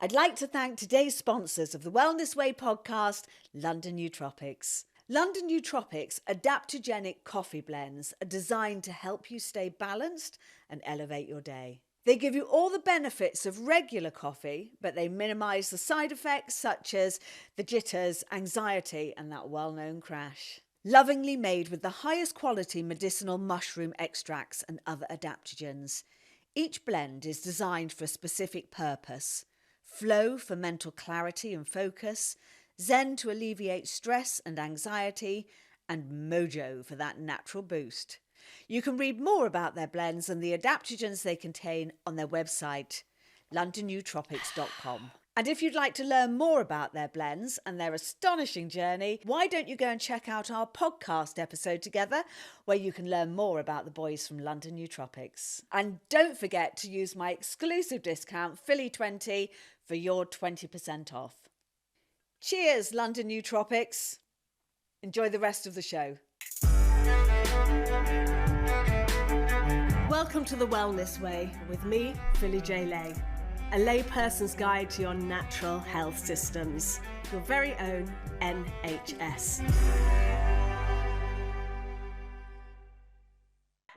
I'd like to thank today's sponsors of the Wellness Way podcast, London Nootropics. London Nootropics adaptogenic coffee blends are designed to help you stay balanced and elevate your day. They give you all the benefits of regular coffee, but they minimise the side effects such as the jitters, anxiety, and that well-known crash. Lovingly made with the highest quality medicinal mushroom extracts and other adaptogens. Each blend is designed for a specific purpose. Flow for mental clarity and focus, Zen to alleviate stress and anxiety, and Mojo for that natural boost. You can read more about their blends and the adaptogens they contain on their website, londonnootropics.com. And if you'd like to learn more about their blends and their astonishing journey, why don't you go and check out our podcast episode together, where you can learn more about the boys from London Nootropics. And don't forget to use my exclusive discount, Philly20, for your 20% off. Cheers, London Nootropics. Enjoy the rest of the show. Welcome to The Wellness Way with me, Philly J. Lay. A layperson's guide to your natural health systems. Your very own NHS.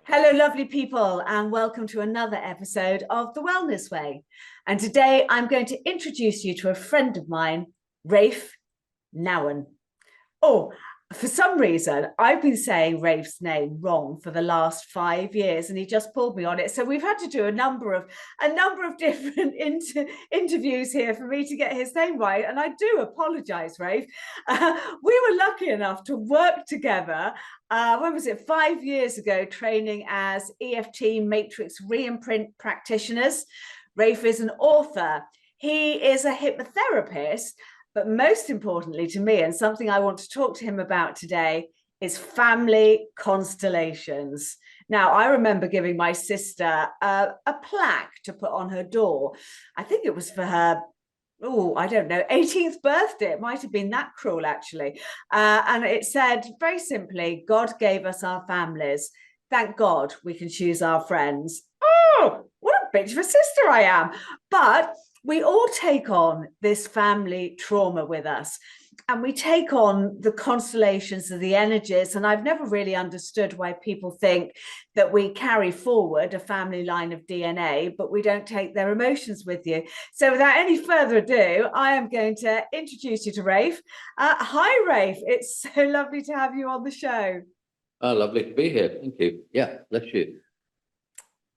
Hello, lovely people, and welcome to another episode of The Wellness Way. And today I'm going to introduce you to a friend of mine, Rafe Nauen. Oh, for some reason, I've been saying Rafe's name wrong for the last 5 years, and he just pulled me on it. So we've had to do a number of different interviews here for me to get his name right. And I do apologise, Rafe. We were lucky enough to work together. When was it? 5 years ago, training as EFT matrix reimprint practitioners. Rafe is an author. He is a hypnotherapist. But most importantly to me, and something I want to talk to him about today, is family constellations. Now, I remember giving my sister a plaque to put on her door. I think it was for her, 18th birthday. It might have been that cruel, actually. And it said, very simply, God gave us our families. Thank God we can choose our friends. Oh, what a bitch of a sister I am. But we all take on this family trauma with us, and we take on the constellations of the energies. And I've never really understood why people think that we carry forward a family line of DNA, but we don't take their emotions with you. So without any further ado, I am going to introduce you to Rafe. Hi, Rafe. It's so lovely to have you on the show. Oh, lovely to be here. Thank you. Yeah, bless you.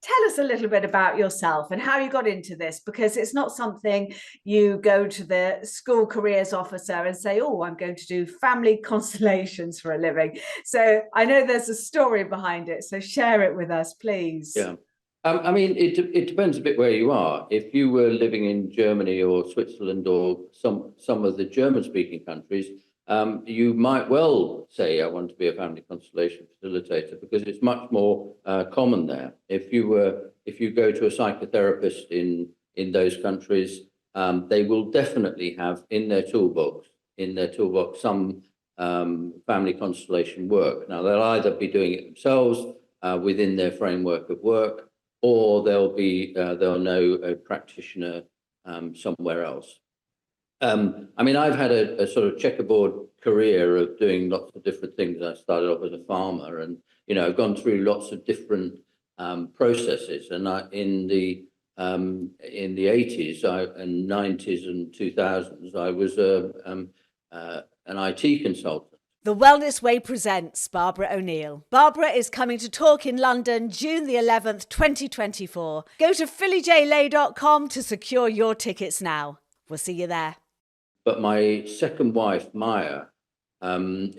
Tell us a little bit about yourself and how you got into this, because it's not something you go to the school careers officer and say, oh, I'm going to do family constellations for a living. So I know there's a story behind it. So share it with us, please. Yeah. I mean, it depends a bit where you are. If you were living in Germany or Switzerland or some of the German-speaking countries, you might well say, I want to be a family constellation facilitator, because it's much more common there. If you go to a psychotherapist in those countries, they will definitely have in their toolbox some family constellation work. Now, they'll either be doing it themselves within their framework of work, or they'll know a practitioner somewhere else. I mean, I've had a sort of checkerboard career of doing lots of different things. I started off as a farmer, and I've gone through lots of different processes. And in the 80s and 90s and 2000s, I was an IT consultant. The Wellness Way presents Barbara O'Neill. Barbara is coming to talk in London, June the 11th, 2024. Go to phillyjlay.com to secure your tickets now. We'll see you there. But my second wife, Maya,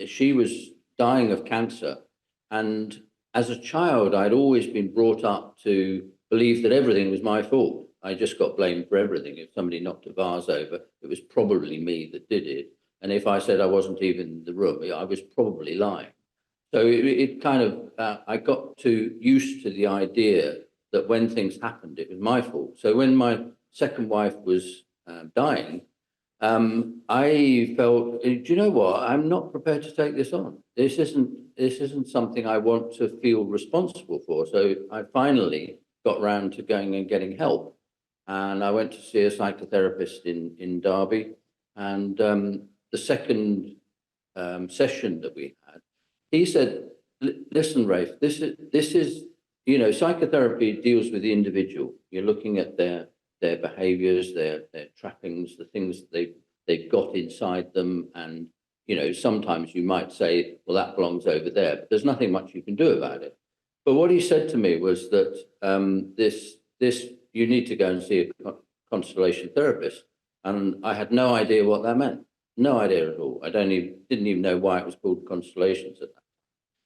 she was dying of cancer. And as a child, I'd always been brought up to believe that everything was my fault. I just got blamed for everything. If somebody knocked a vase over, it was probably me that did it. And if I said I wasn't even in the room, I was probably lying. So it kind of, I got too used to the idea that when things happened, it was my fault. So when my second wife was dying, I felt, do you know what? I'm not prepared to take this on. This isn't something I want to feel responsible for. So I finally got round to going and getting help. and I went to see a psychotherapist in Derby. And the second session that we had, he said, listen, Rafe, this is, psychotherapy deals with the individual. You're looking at their behaviors, their trappings, the things that they've got inside them. And, sometimes you might say, well, that belongs over there, but there's nothing much you can do about it. But what he said to me was that this you need to go and see a constellation therapist. And I had no idea what that meant. No idea at all. Didn't even know why it was called constellations at that time.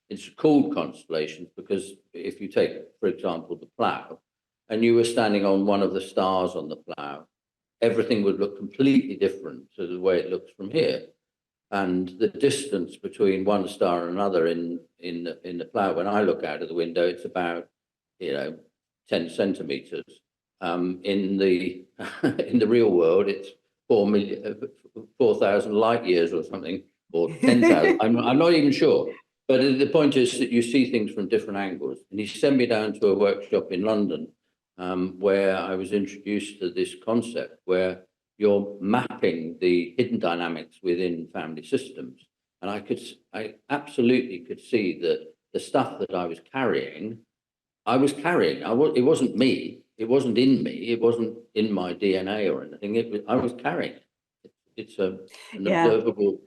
It's called constellations because if you take, for example, the plough, and you were standing on one of the stars on the plough, everything would look completely different to the way it looks from here. And the distance between one star and another in the plough, when I look out of the window, it's about 10 centimeters. In the in the real world, it's 4,000 light years or something, or 10,000. I'm not even sure. But the point is that you see things from different angles. And he sent me down to a workshop in London where I was introduced to this concept where you're mapping the hidden dynamics within family systems. And I absolutely could see that the stuff that I was carrying. It wasn't me. It wasn't in me. It wasn't in my DNA or anything. I was carrying it. It's an observable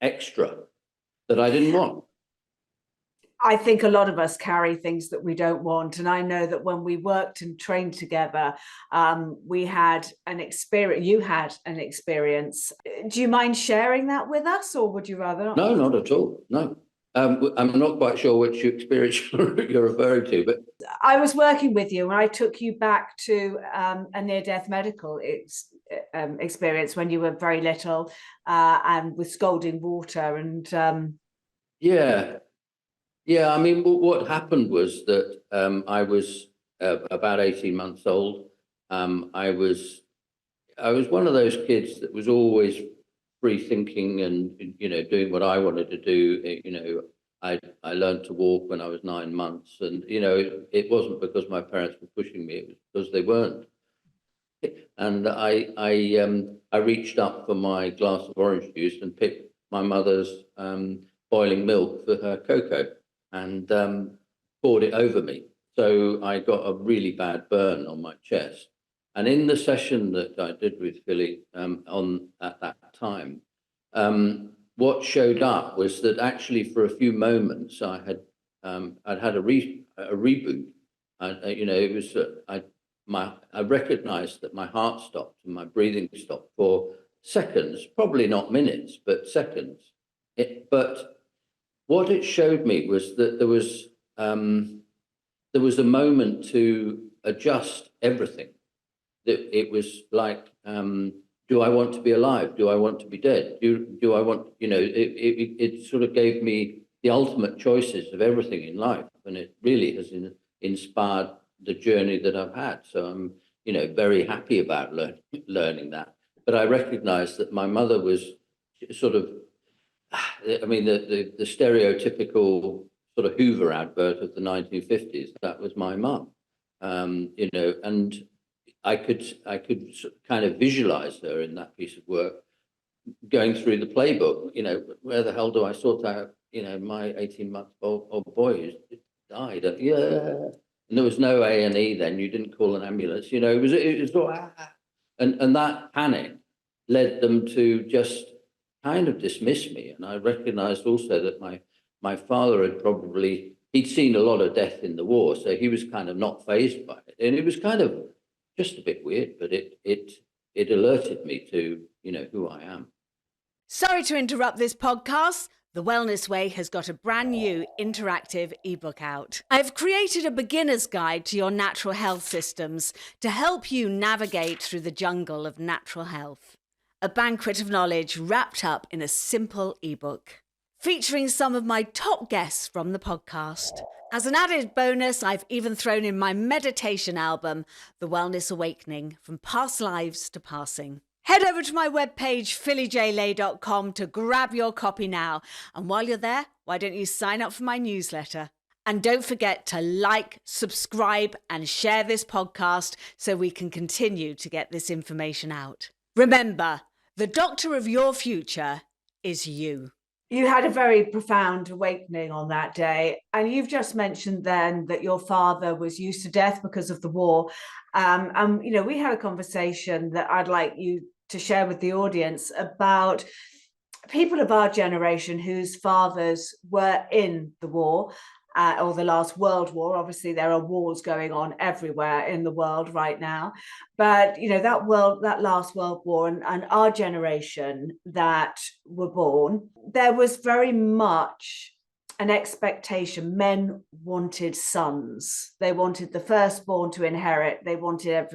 extra that I didn't want. I think a lot of us carry things that we don't want. And I know that when we worked and trained together, we had an experience. You had an experience. Do you mind sharing that with us, or would you rather not? No, not at all. No. I'm not quite sure which experience you're referring to, but I was working with you and I took you back to a near-death medical experience when you were very little and with scalding water. And yeah. I mean, what happened was that I was about 18 months old. I was one of those kids that was always free thinking and doing what I wanted to do. I learned to walk when I was 9 months, and it wasn't because my parents were pushing me; it was because they weren't. And I reached up for my glass of orange juice and picked my mother's boiling milk for her cocoa and poured it over me. So I got a really bad burn on my chest. And in the session that I did with Philly at that time, what showed up was that actually for a few moments I'd had a reboot. It was I recognized that my heart stopped and my breathing stopped for seconds, probably not minutes, but seconds. But what it showed me was that there was a moment to adjust everything. That it was like, do I want to be alive? Do I want to be dead? Do I want, it sort of gave me the ultimate choices of everything in life. And it really has inspired the journey that I've had. So I'm, very happy about learning that. But I recognized that my mother was sort of, I mean, the stereotypical sort of Hoover advert of the 1950s, that was my mum, and I could kind of visualize her in that piece of work, going through the playbook. Where the hell do I sort out, my 18-month-old boy who died? And there was no A&E then. You didn't call an ambulance. It was and that panic led them to just kind of dismiss me. And I recognized also that my father he'd seen a lot of death in the war, so he was kind of not fazed by it. And it was kind of just a bit weird, but it alerted me to, who I am. Sorry to interrupt this podcast. The Wellness Way has got a brand new interactive ebook out. I've created a beginner's guide to your natural health systems to help you navigate through the jungle of natural health. A banquet of knowledge wrapped up in a simple ebook, featuring some of my top guests from the podcast. As an added bonus, I've even thrown in my meditation album, The Wellness Awakening, From Past Lives to Passing. Head over to my webpage, phillyjlay.com, to grab your copy now. And while you're there, why don't you sign up for my newsletter? And don't forget to like, subscribe, and share this podcast so we can continue to get this information out. Remember, the doctor of your future is you. You had a very profound awakening on that day. And you've just mentioned then that your father was used to death because of the war. We had a conversation that I'd like you to share with the audience about people of our generation whose fathers were in the war. Or the last World War. Obviously, there are wars going on everywhere in the world right now. But that last World War and our generation that were born, there was very much an expectation. Men wanted sons. They wanted the firstborn to inherit. They wanted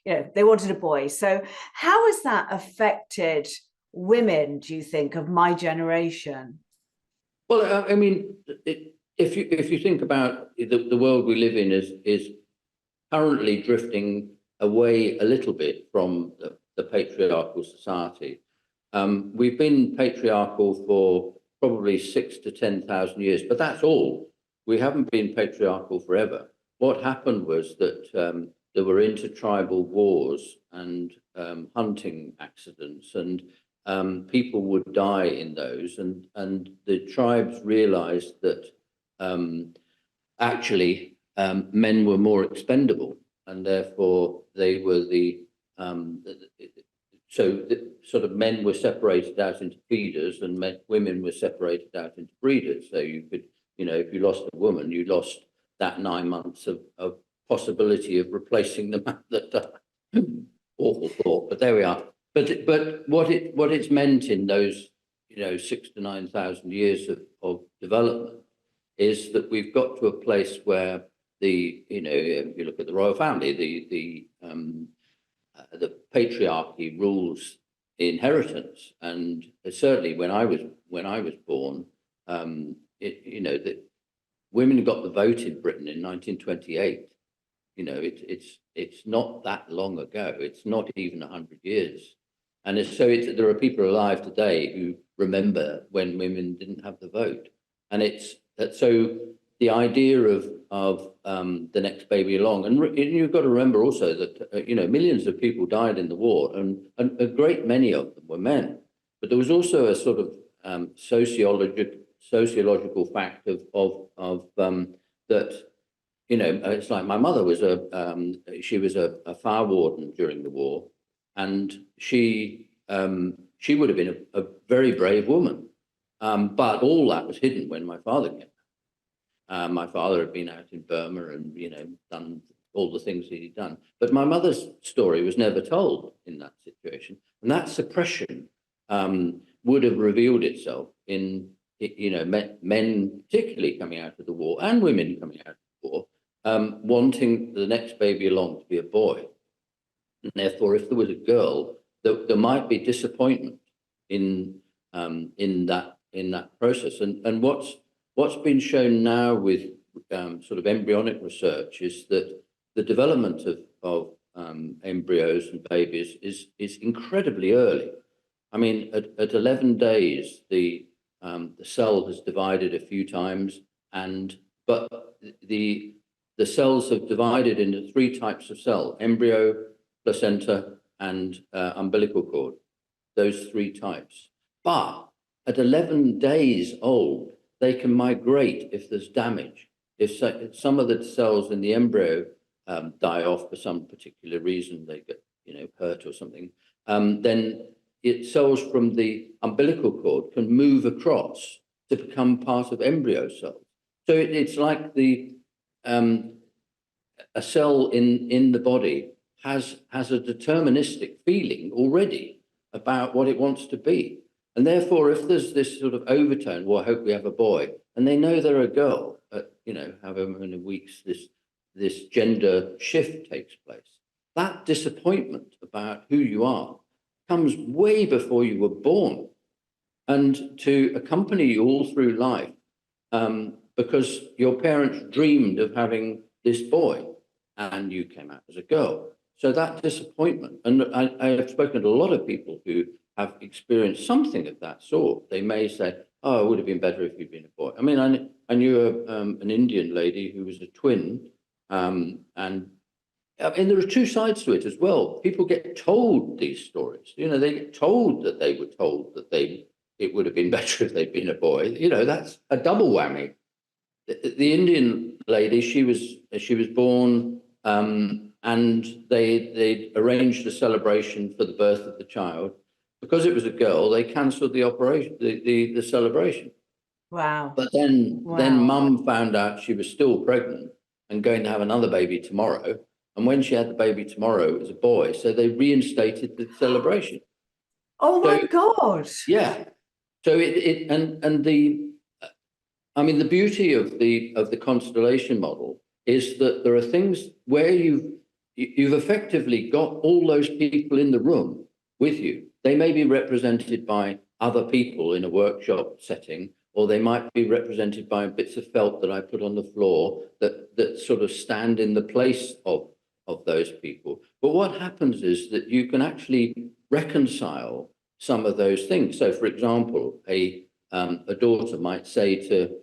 they wanted a boy. So how has that affected women, do you think, of my generation? Well, I mean, if you think about the world we live in is currently drifting away a little bit from the patriarchal society. We've been patriarchal for probably 6,000 to 10,000 years, but that's all. We haven't been patriarchal forever. What happened was that there were intertribal wars and hunting accidents, and people would die in those, and the tribes realized that actually men were more expendable, and therefore they were sort of men were separated out into feeders, and women were separated out into breeders. So you could, if you lost a woman, you lost that 9 months of possibility of replacing the man that awful thought, but there we are. But what it's meant in those 6,000 to 9,000 years of development is that we've got to a place where if you look at the royal family, the patriarchy rules inheritance, and certainly when I was born, that women got the vote in Britain in 1928. It's not that long ago. It's not even 100 years, and there are people alive today who remember when women didn't have the vote, and so the idea of the next baby along, and you've got to remember also that millions of people died in the war, and a great many of them were men, but there was also a sort of sociological fact of that. It's like my mother was she was a fire warden during the war, and she would have been a very brave woman, but all that was hidden when my father came. My father had been out in Burma and done all the things that he'd done, but my mother's story was never told in that situation, and that suppression would have revealed itself in men particularly coming out of the war, and women coming out of the war, wanting the next baby along to be a boy. And therefore, if there was a girl, there might be disappointment in that process. And what's been shown now with sort of embryonic research is that the development of embryos and babies is incredibly early. I mean, at 11 days, the cell has divided a few times, but the cells have divided into 3 types of cell: embryo, placenta, and umbilical cord. Those 3 types. But at 11 days old, they can migrate if there's damage. If some of the cells in the embryo die off for some particular reason, they get hurt or something, then cells from the umbilical cord can move across to become part of embryo cells. So it's like a cell in the body has a deterministic feeling already about what it wants to be. And therefore, if there's this sort of overtone, well, I hope we have a boy, and they know they're a girl, however many weeks this gender shift takes place, that disappointment about who you are comes way before you were born, and to accompany you all through life, because your parents dreamed of having this boy, and you came out as a girl. So that disappointment, and I have spoken to a lot of people who have experienced something of that sort. They may say, "Oh, it would have been better if you'd been a boy." I mean, I I knew an Indian lady who was a twin, and there are two sides to it as well. People get told these stories. You know, they get told that they were told that it would have been better if they'd been a boy. You know, that's a double whammy. The Indian lady, she was born, and they arranged a celebration for the birth of the child. Because it was a girl, they cancelled the operation, the celebration. Wow. But then Wow. mum found out she was still pregnant and going to have another baby tomorrow. And when she had the baby tomorrow, it was a boy. So they reinstated the celebration. Oh my God. Yeah. So the beauty of the constellation model is that there are things where you've effectively got all those people in the room with you. They may be represented by other people in a workshop setting, or they might be represented by bits of felt that I put on the floor that sort of stand in the place of those people. But what happens is that you can actually reconcile some of those things. So, for example, a daughter might say to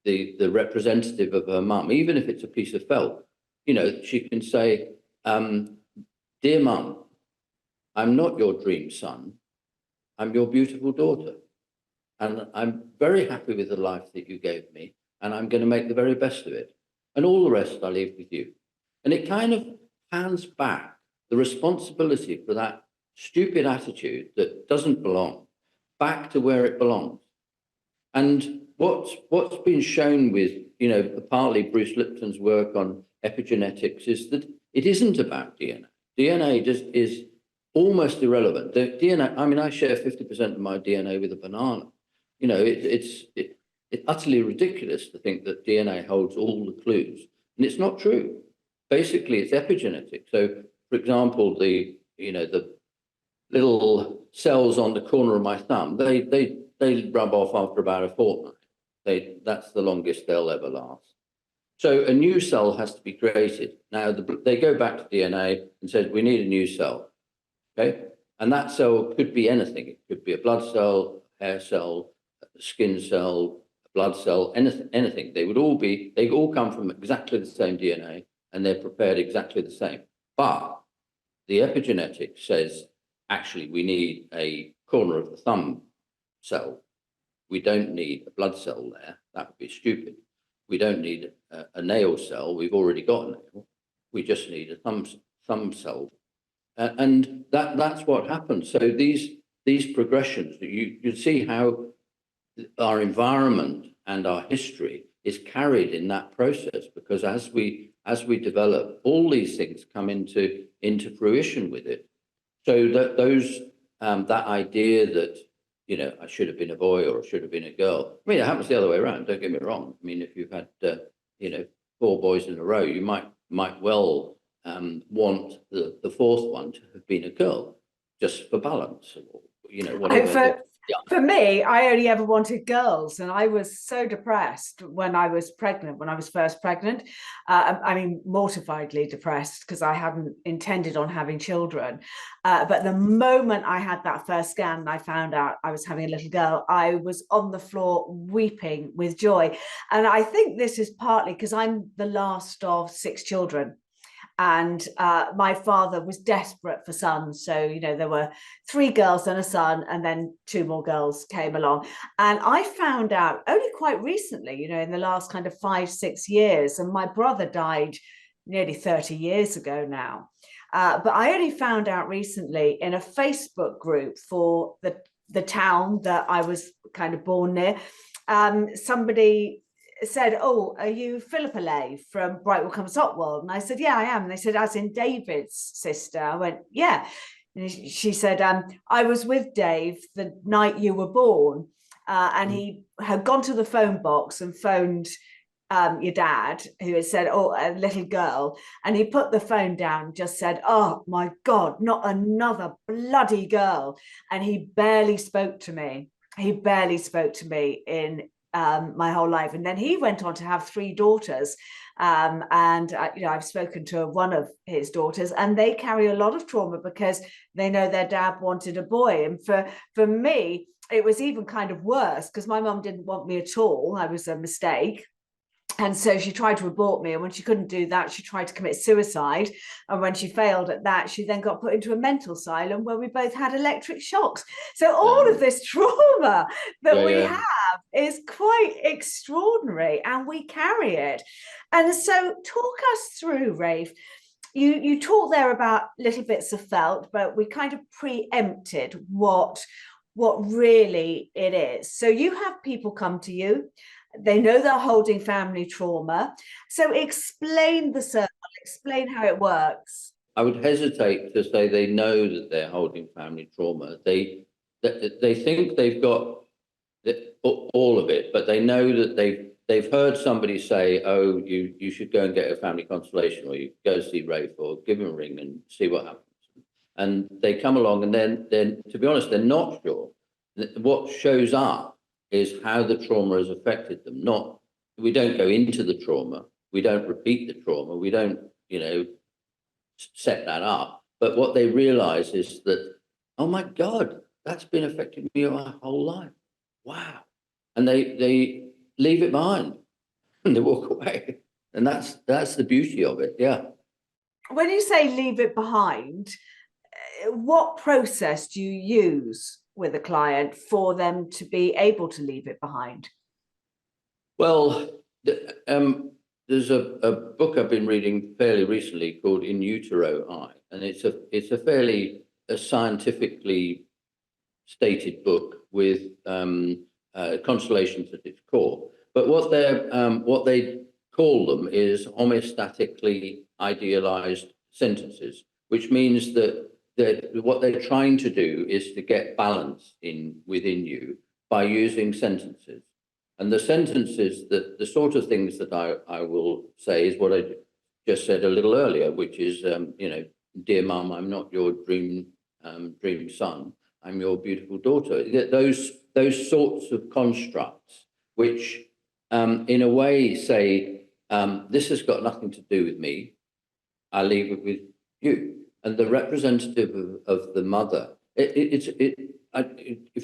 the representative of her mum, even if it's a piece of felt, you know, she can say, "Dear mum, I'm not your dream son. I'm your beautiful daughter. And I'm very happy with the life that you gave me. And I'm going to make the very best of it. And all the rest I leave with you." And it kind of hands back the responsibility for that stupid attitude that doesn't belong back to where it belongs. And what's been shown with, you know, partly Bruce Lipton's work on epigenetics is that it isn't about DNA. DNA just is almost irrelevant. The DNA, I mean, I share 50% of my DNA with a banana. You know, it's utterly ridiculous to think that DNA holds all the clues, and it's not true. Basically, it's epigenetic. So, for example, the little cells on the corner of my thumb, they rub off after about a fortnight. That's the longest they'll ever last. So a new cell has to be created. Now they go back to DNA and says, we need a new cell. Okay, and that cell could be anything. It could be a blood cell, hair cell, a skin cell, a blood cell, anything. They all come from exactly the same DNA, and they're prepared exactly the same. But the epigenetics says, actually, we need a corner of the thumb cell. We don't need a blood cell there. That would be stupid. We don't need a nail cell. We've already got a nail. We just need a thumb cell. And that's what happens. So these progressions, you see how our environment and our history is carried in that process, because as we develop, all these things come into fruition with it. So that idea that, you know, I should have been a boy or I should have been a girl. I mean, it happens the other way around. Don't get me wrong. I mean, if you've had 4 boys in a row, you might well want the fourth one to have been a girl, just for balance, or, you know, whatever. For me, I only ever wanted girls, and I was so depressed when I was pregnant, when I was first pregnant. I mean, mortifiedly depressed, because I hadn't intended on having children. But the moment I had that first scan and I found out I was having a little girl, I was on the floor weeping with joy. And I think this is partly because I'm the last of 6 children. And my father was desperate for sons. So, you know, there were 3 girls and a son, and then 2 more girls came along. And I found out only quite recently, you know, in the last kind of 5-6 years, and my brother died nearly 30 years ago now. But I only found out recently in a Facebook group for the town that I was kind of born near. Somebody said, "Oh, are you Philippa Lay from Brightwell-cum-Sotwell?" And I said, "Yeah, I am." And they said, "As in David's sister?" I went, "Yeah." And she said, "I was with Dave the night you were born, and he had gone to the phone box and phoned your dad, who had said, 'Oh, a little girl.' And he put the phone down and just said, 'Oh my God, not another bloody girl.' And he barely spoke to me. He barely spoke to me in my whole life. And then he went on to have 3 daughters. And you know, I've spoken to one of his daughters, and they carry a lot of trauma because they know their dad wanted a boy. And for me, it was even kind of worse because my mum didn't want me at all. I was a mistake. And so she tried to abort me. And when she couldn't do that, she tried to commit suicide. And when she failed at that, she then got put into a mental asylum where we both had electric shocks. So all of this trauma that we have is quite extraordinary, and we carry it. And so talk us through, Rafe. You talk there about little bits of felt, but we kind of preempted what really it is. So you have people come to you, they know they're holding family trauma. So explain the circle, explain how it works. I would hesitate to say they know that they're holding family trauma. They think they've got all of it, but they know that they've heard somebody say, "Oh, you should go and get a family constellation, or you go see Rafe, or give him a ring and see what happens." And they come along, and then to be honest, they're not sure. What shows up is how the trauma has affected them. Not, we don't go into the trauma, we don't repeat the trauma, we don't, set that up. But what they realize is that, oh my God, that's been affecting me my whole life. Wow. And they leave it behind and they walk away. And that's the beauty of it. Yeah. When you say leave it behind, what process do you use with a client for them to be able to leave it behind? Well, there's a book I've been reading fairly recently called In Utero I, and it's a fairly scientifically stated book with constellations at its core. But what they call them is homeostatically idealized sentences, which means that what they're trying to do is to get balance within you by using sentences. And the sentences, the sort of things that I will say is what I just said a little earlier, which is, dear mum, I'm not your dream son, I'm your beautiful daughter. Those sorts of constructs, which in a way say, this has got nothing to do with me, I'll leave it with you. And the representative of the mother, if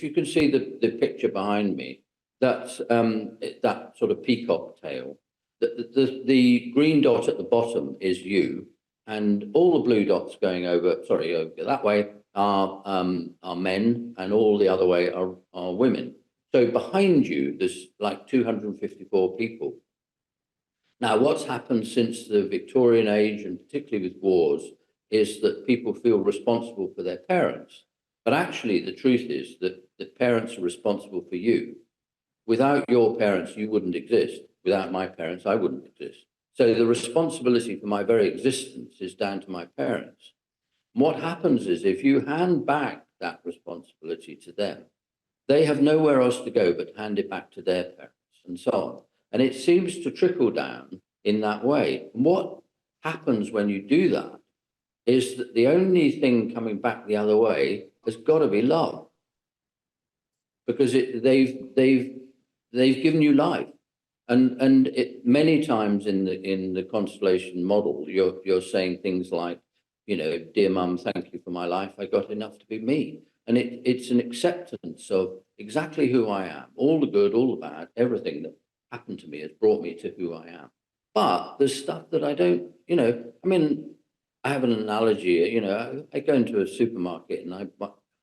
you can see the picture behind me, that's that sort of peacock tail. The green dot at the bottom is you, and all the blue dots going over that way are men, and all the other way are women. So behind you, there's like 254 people. Now, what's happened since the Victorian age, and particularly with wars, is that people feel responsible for their parents. But actually, the truth is that the parents are responsible for you. Without your parents, you wouldn't exist. Without my parents, I wouldn't exist. So the responsibility for my very existence is down to my parents. And what happens is if you hand back that responsibility to them, they have nowhere else to go but hand it back to their parents, and so on. And it seems to trickle down in that way. And what happens when you do that is that the only thing coming back the other way has got to be love, because they've given you life, and many times in the constellation model, you're saying things like, dear mum, thank you for my life. I got enough to be me, and it's an acceptance of exactly who I am, all the good, all the bad, everything that happened to me has brought me to who I am. But there's stuff that I don't, I have an analogy. I go into a supermarket and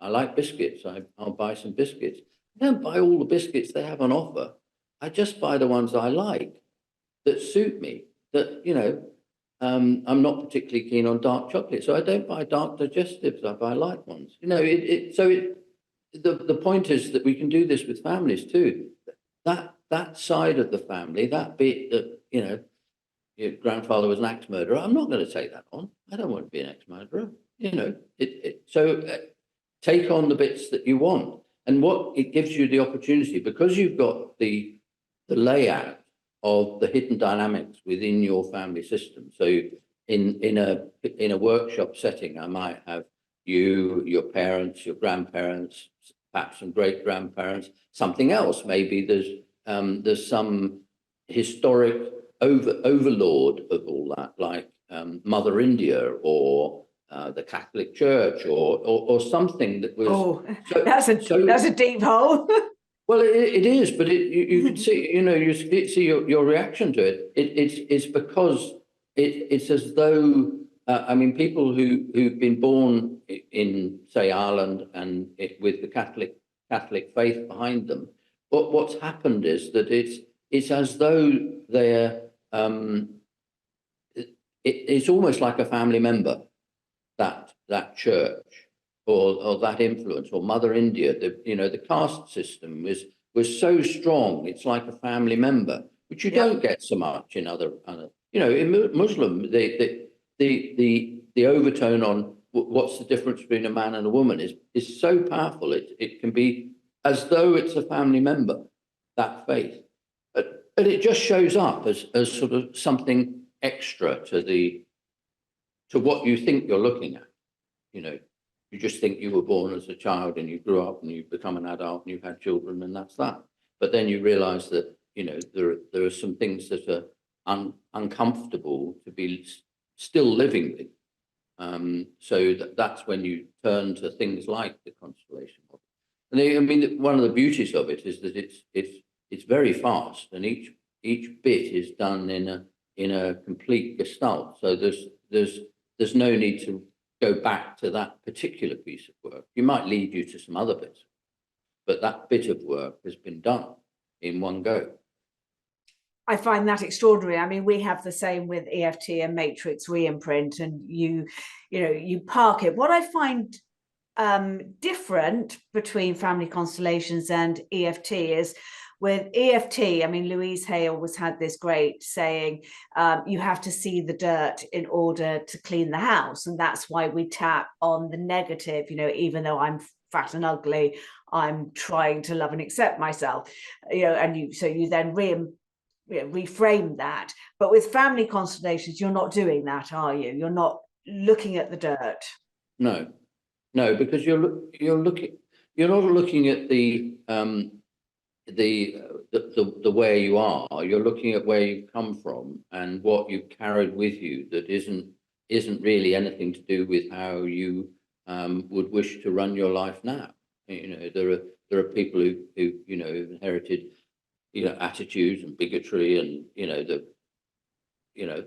I like biscuits. I'll buy some biscuits. I don't buy all the biscuits they have on offer. I just buy the ones I like, that suit me, that, I'm not particularly keen on dark chocolate, so I don't buy dark digestives, I buy light ones. The point is that we can do this with families too. That side of the family, that bit that, your grandfather was an axe murderer, I'm not going to take that on. I don't want to be an axe murderer. Take on the bits that you want. And what it gives you the opportunity, because you've got the layout of the hidden dynamics within your family system. So in a workshop setting, I might have you, your parents, your grandparents, perhaps some great grandparents, something else. Maybe there's some historic overlord of all that, like Mother India or the Catholic Church or something that was. Oh, So, that's a deep hole. well, it is, but you can see, you see your reaction to it. It's because it's as though, I mean, people who've been born in, say, Ireland and with the Catholic faith behind them, what's happened is that it's as though they're, it's almost like a family member, that church or that influence, or Mother India. The caste system was so strong. It's like a family member, which you don't get so much in other. In Muslim, the overtone on what's the difference between a man and a woman is so powerful. It can be as though it's a family member, that faith, but it just shows up as sort of something extra to what you think you're looking at. You just think you were born as a child and you grew up and you become an adult and you've had children, and that's that. But then you realize that, there are some things that are uncomfortable to be still living with. So that's when you turn to things like the constellation model. And I mean, one of the beauties of it is that it's very fast, and each bit is done in a complete gestalt. So there's no need to go back to that particular piece of work. You might lead you to some other bits, but that bit of work has been done in one go. I find that extraordinary. I mean, we have the same with EFT and matrix reimprint, and you park it. What I find different between family constellations and EFT is, with EFT, I mean, Louise Hay always had this great saying, you have to see the dirt in order to clean the house. And that's why we tap on the negative, even though I'm fat and ugly, I'm trying to love and accept myself, and you then reframe that. But with family constellations, you're not doing that, are you? You're not looking at the dirt. No, because you're not looking at the where you are. You're looking at where you've come from and what you've carried with you that isn't really anything to do with how you would wish to run your life now. There are people who inherited attitudes and bigotry and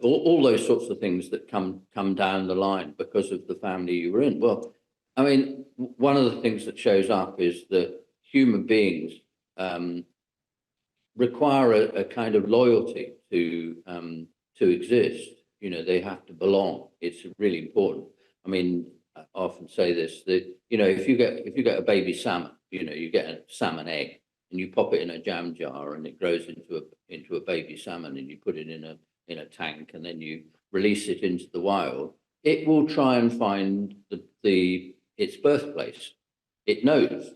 all those sorts of things that come down the line because of the family you were in. Well, I mean, one of the things that shows up is that human beings require a kind of loyalty to exist. They have to belong. It's really important. I mean, I often say this, that if you get a baby salmon, you get a salmon egg and you pop it in a jam jar and it grows into a baby salmon, and you put it in a tank and then you release it into the wild, it will try and find its birthplace. It knows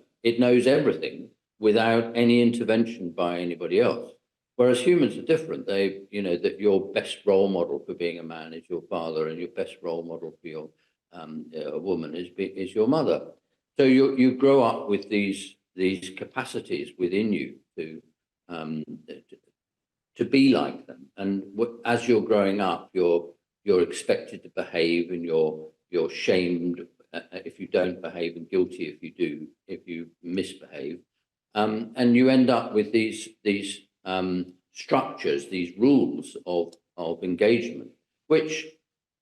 everything without any intervention by anybody else. Whereas humans are different. That your best role model for being a man is your father, and your best role model for your a woman is your mother. So you grow up with these capacities within you to be like them. And as you're growing up, you're expected to behave, and you're shamed if you don't behave, and guilty if you misbehave. And you end up with these structures, these rules of engagement, which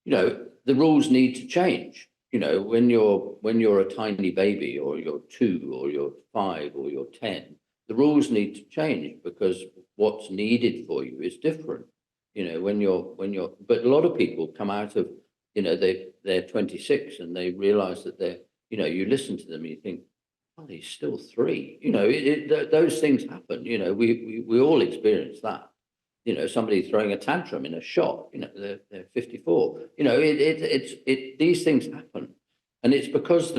the rules need to change. When you're a tiny baby, or you're 2, or you're 5, or you're 10, the rules need to change because what's needed for you is different. But a lot of people come out of they're 26 and they realize that you listen to them and you think, oh, he's still 3. Those things happen. We all experience that. Somebody throwing a tantrum in a shop. They're 54. These things happen, and it's because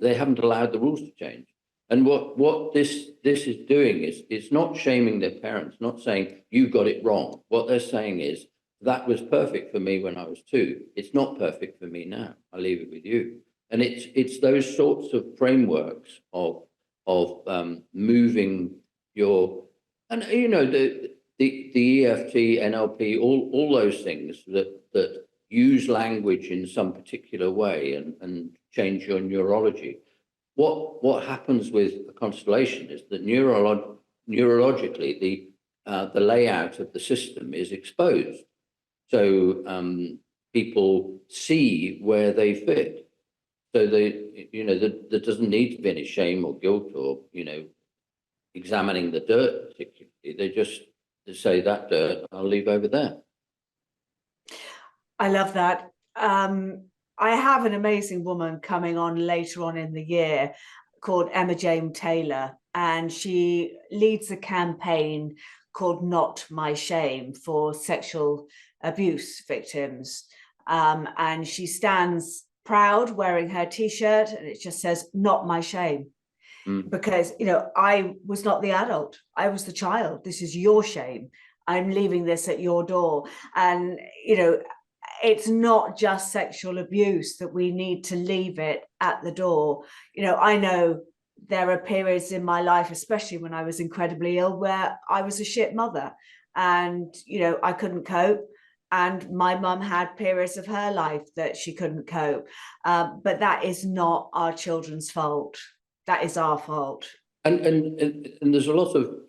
they haven't allowed the rules to change. And what this is doing is it's not shaming their parents, not saying you got it wrong. What they're saying is that was perfect for me when I was 2. It's not perfect for me now. I leave it with you. And it's those sorts of frameworks of moving your, and the EFT, NLP, all those things that use language in some particular way and change your neurology. What happens with a constellation is that neurologically the layout of the system is exposed. So people see where they fit. So there doesn't need to be any shame or guilt or, examining the dirt particularly. They just say that dirt, I'll leave over there. I love that. I have an amazing woman coming on later on in the year called Emma Jane Taylor, and she leads a campaign called Not My Shame for sexual abuse victims. And she stands proud wearing her T-shirt, and it just says, "Not my shame." Because, I was not the adult, I was the child. This is your shame. I'm leaving this at your door. And, it's not just sexual abuse that we need to leave it at the door. I know there are periods in my life, especially when I was incredibly ill, where I was a shit mother and, I couldn't cope. And my mum had periods of her life that she couldn't cope. But that is not our children's fault. That is our fault. And there's a lot of,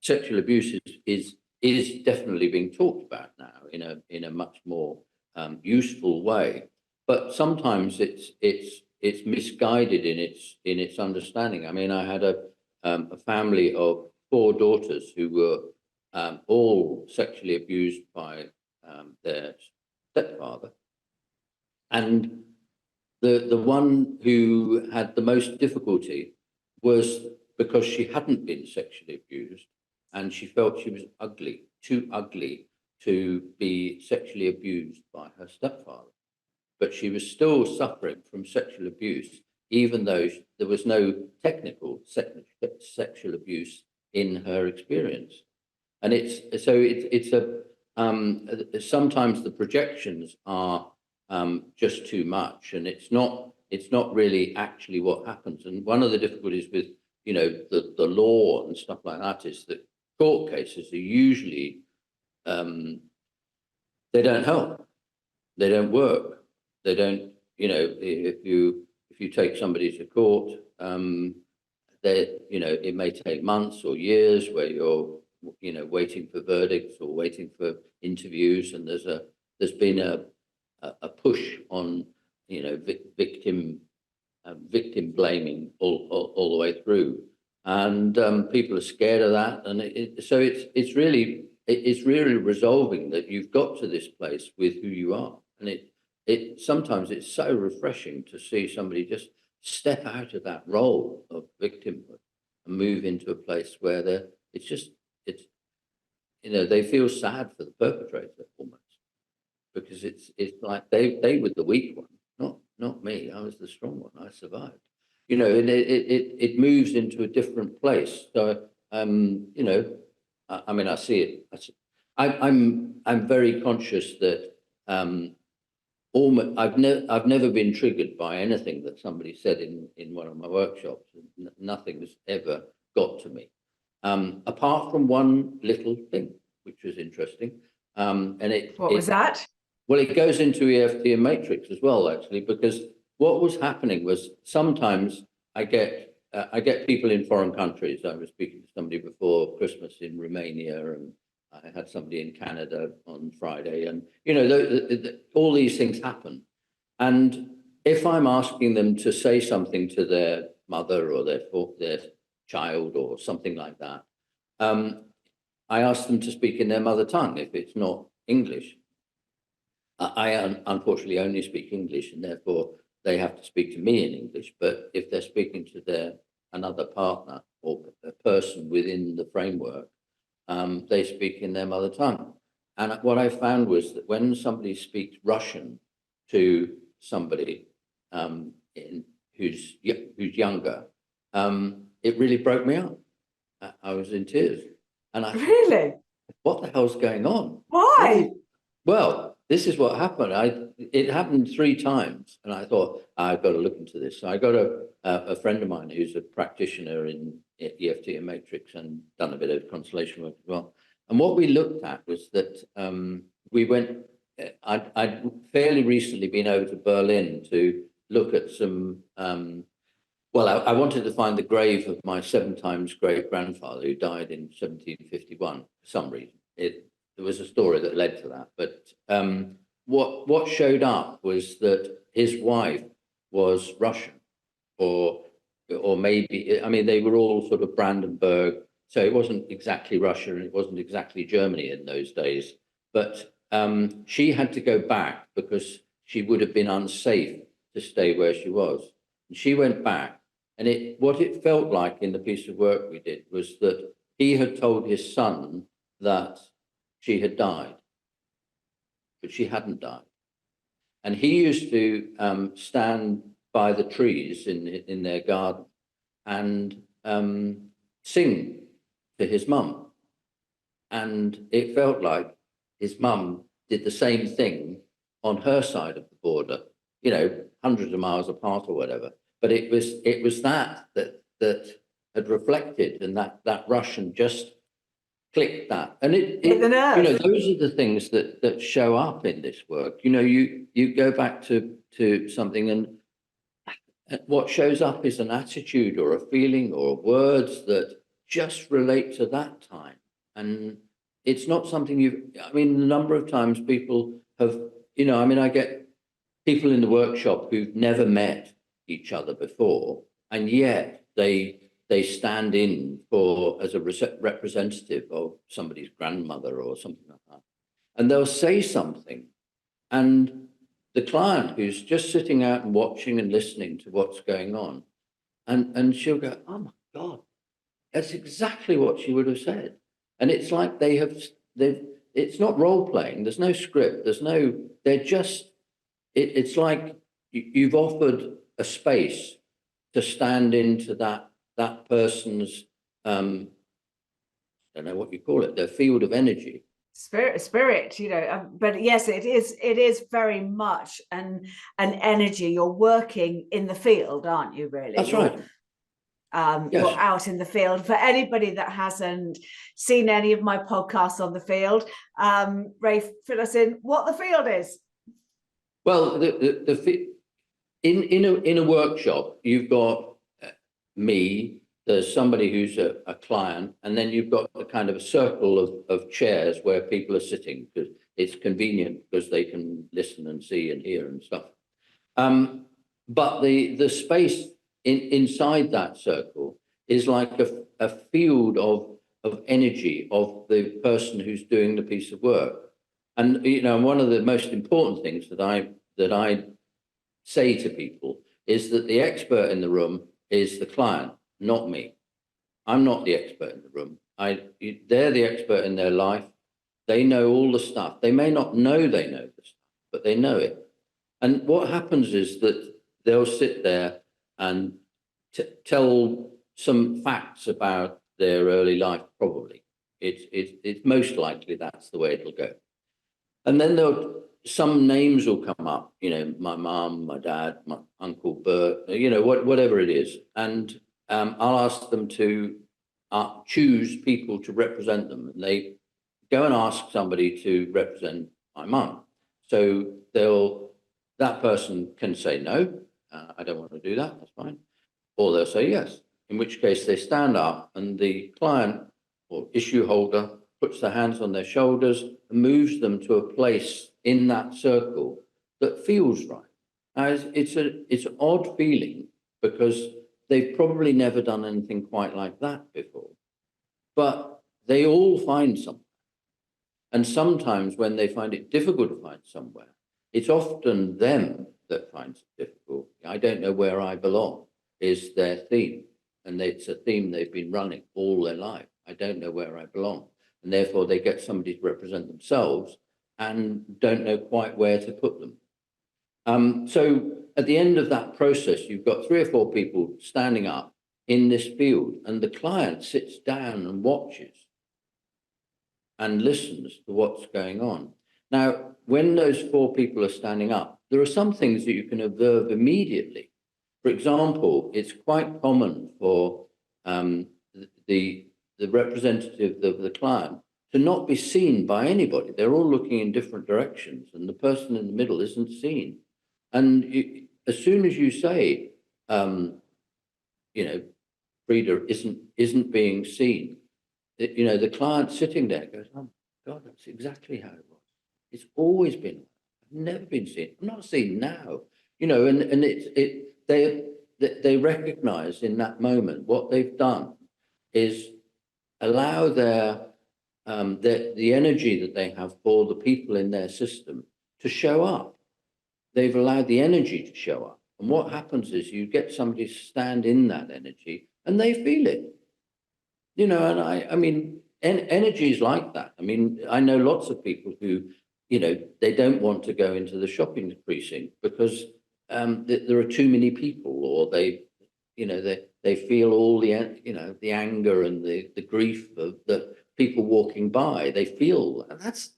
sexual abuse is definitely being talked about now in a much more useful way, but sometimes it's misguided in its understanding. I had a family of 4 daughters who were all sexually abused by their stepfather, and the one who had the most difficulty was because she hadn't been sexually abused, and she felt she was too ugly to be sexually abused by her stepfather. But she was still suffering from sexual abuse, even though there was no technical sexual abuse in her experience. And sometimes the projections are just too much, and it's not really actually what happens. And one of the difficulties with the law and stuff like that is that court cases are usually they don't help, they don't work, they don't, if you take somebody to court, it may take months or years where you're waiting for verdicts or waiting for interviews, and there's been a push on victim blaming all the way through, and people are scared of that, and it's really resolving that you've got to this place with who you are, and it sometimes it's so refreshing to see somebody just step out of that role of victimhood and move into a place where they feel sad for the perpetrator almost, because it's like they were the weak one, not me. I was the strong one. I survived. And it moves into a different place. So I see it. I'm very conscious that I've never been triggered by anything that somebody said in one of my workshops. Nothing has ever got to me, apart from one little thing, which was interesting. What was that? Well, it goes into EFT and matrix as well, actually, because what was happening was sometimes I get people in foreign countries. I was speaking to somebody before Christmas in Romania, and I had somebody in Canada on Friday, and all these things happen. And if I'm asking them to say something to their mother or their child or something like that, I ask them to speak in their mother tongue if it's not English. I unfortunately only speak English, and therefore they have to speak to me in English. But if they're speaking to another partner or a person within the framework, they speak in their mother tongue. And what I found was that when somebody speaks Russian to somebody who's younger, it really broke me up. I was in tears, and I really, what the hell's going on? Why? Well, this is what happened. It happened 3 times, and I thought, I've got to look into this. So I got a friend of mine who's a practitioner in EFT and Matrix and done a bit of constellation work as well. And what we looked at was that we went I'd fairly recently been over to Berlin to look at some. Well, I wanted to find the grave of my 7 times great grandfather who died in 1751 for some reason. There was a story that led to that, but what showed up was that his wife was Russian, or maybe, I mean, they were all sort of Brandenburg, so it wasn't exactly Russia and it wasn't exactly Germany in those days. But she had to go back because she would have been unsafe to stay where she was. And she went back, and what it felt like in the piece of work we did was that he had told his son that she had died, but she hadn't died. And he used to stand by the trees in their garden and sing to his mum. And it felt like his mum did the same thing on her side of the border, you know, hundreds of miles apart or whatever. But it was that had reflected, and that Russian just clicked that. And Hit the nerve. you know, those are the things that show up in this work. You know, you go back to something, and what shows up is an attitude or a feeling or words that just relate to that time. And it's not something I mean, the number of times people have, you know, I mean, I get people in the workshop who've never met each other before, and yet they stand in for as a representative of somebody's grandmother or something like that. And they'll say something, and the client who's just sitting out and watching and listening to what's going on, and she'll go, oh my God, that's exactly what she would have said. And it's like it's not role playing, there's no script, they're just, it's like you've offered a space to stand into that person's, I don't know what you call it, their field of energy. Spirit, you know, but yes, it is very much an energy. You're working in the field, aren't you, really? That's right. Yes. You're out in the field. For anybody that hasn't seen any of my podcasts on the field, Rafe, fill us in what the field is. Well, in a workshop, you've got me, there's somebody who's a client, and then you've got a kind of a circle of chairs where people are sitting because it's convenient because they can listen and see and hear and stuff. But the space inside that circle is like a field of energy of the person who's doing the piece of work. And, you know, one of the most important things that I say to people is that the expert in the room is the client, not me. I'm not the expert in the room. They're the expert in their life. They know all the stuff. They may not know they know the stuff, but they know it. And what happens is that they'll sit there and tell some facts about their early life, probably. It's most likely that's the way it'll go. And then some names will come up, you know, my mom, my dad, my uncle Bert, you know, whatever it is. And I'll ask them to choose people to represent them. And they go and ask somebody to represent my mum. So that person can say, no, I don't want to do that, that's fine. Or they'll say yes, in which case they stand up and the client or issue holder puts their hands on their shoulders and moves them to a place in that circle that feels right. Now, it's an odd feeling because they've probably never done anything quite like that before, but they all find something. And sometimes when they find it difficult to find somewhere, it's often them that finds it difficult. I don't know where I belong is their theme. And it's a theme they've been running all their life. I don't know where I belong. And therefore they get somebody to represent themselves and don't know quite where to put them. So at the end of that process, you've got 3 or 4 people standing up in this field, and the client sits down and watches and listens to what's going on. Now, when those 4 people are standing up, there are some things that you can observe immediately. For example, it's quite common for the representative of the client to not be seen by anybody. They're all looking in different directions, and the person in the middle isn't seen. And as soon as you say, Frida isn't being seen, the client sitting there goes, oh God, that's exactly how it was. It's always been. I've never been seen. I'm not seen now. And they recognize in that moment what they've done is allow the energy that they have for the people in their system to show up. They've allowed the energy to show up. And what happens is you get somebody to stand in that energy and they feel it. And I mean, energy is like that. I mean, I know lots of people who, they don't want to go into the shopping precinct because there are too many people, or they feel all the anger and the grief of the people walking by. They feel that's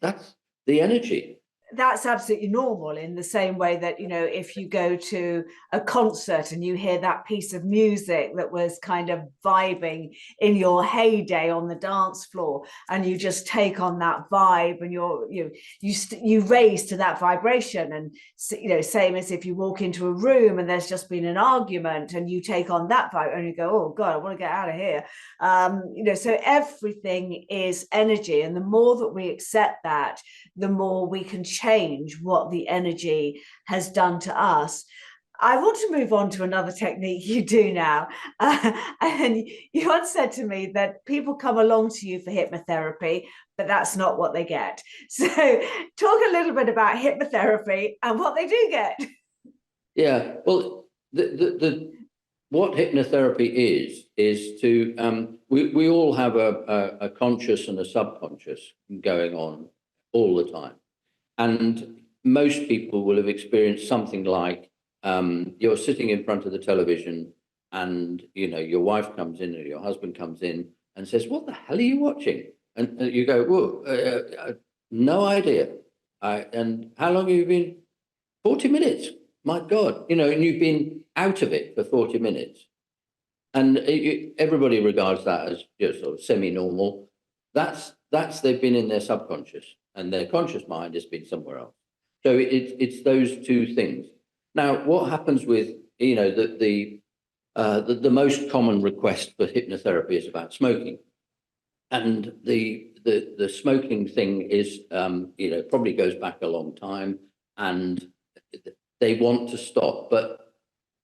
the energy. That's absolutely normal, in the same way that, if you go to a concert and you hear that piece of music that was kind of vibing in your heyday on the dance floor, and you just take on that vibe, and you raise to that vibration. And same as if you walk into a room and there's just been an argument and you take on that vibe and you go, oh God, I want to get out of here. So everything is energy, and the more that we accept that, the more we can change what the energy has done to us. I want to move on to another technique you do now. And you once said to me that people come along to you for hypnotherapy, but that's not what they get. So talk a little bit about hypnotherapy and what they do get. Yeah, well, what hypnotherapy is to, we all have a conscious and a subconscious going on all the time. And most people will have experienced something like you're sitting in front of the television and, your wife comes in or your husband comes in and says, what the hell are you watching? And you go, whoa, no idea. And how long have you been? 40 minutes. My God, and you've been out of it for 40 minutes. And everybody regards that as sort of semi-normal. That's they've been in their subconscious, and their conscious mind has been somewhere else. So it's those two things. Now, what happens with the most common request for hypnotherapy is about smoking, and the smoking thing is probably goes back a long time, and they want to stop, but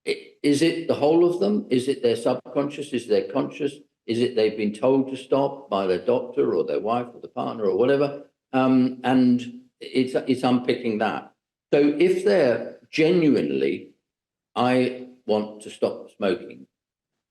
is it the whole of them? Is it their subconscious? Is it their conscious? Is it they've been told to stop by their doctor or their wife or the partner or whatever? And it's unpicking that. So if they're genuinely, I want to stop smoking,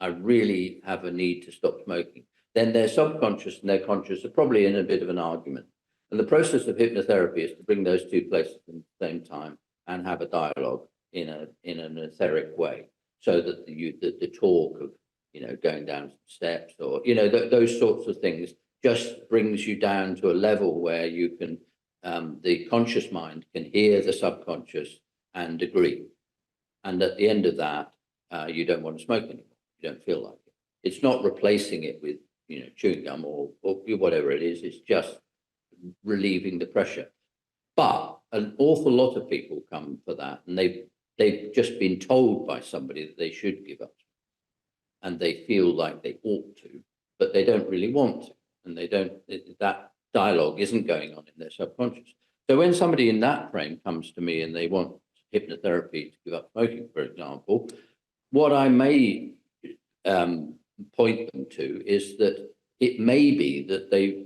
I really have a need to stop smoking, then their subconscious and their conscious are probably in a bit of an argument. And the process of hypnotherapy is to bring those two places at the same time and have a dialogue in an etheric way, so that the talk of going down some steps or those sorts of things just brings you down to a level where you can the conscious mind can hear the subconscious and agree, and at the end of that you don't want to smoke anymore. You don't feel like it. It's not replacing it with chewing gum or whatever it is. It's just relieving the pressure. But an awful lot of people come for that, and they've just been told by somebody that they should give up, and they feel like they ought to, but they don't really want to, and they don't. That dialogue isn't going on in their subconscious. So when somebody in that frame comes to me and they want hypnotherapy to give up smoking, for example, what I may point them to is that it may be that they,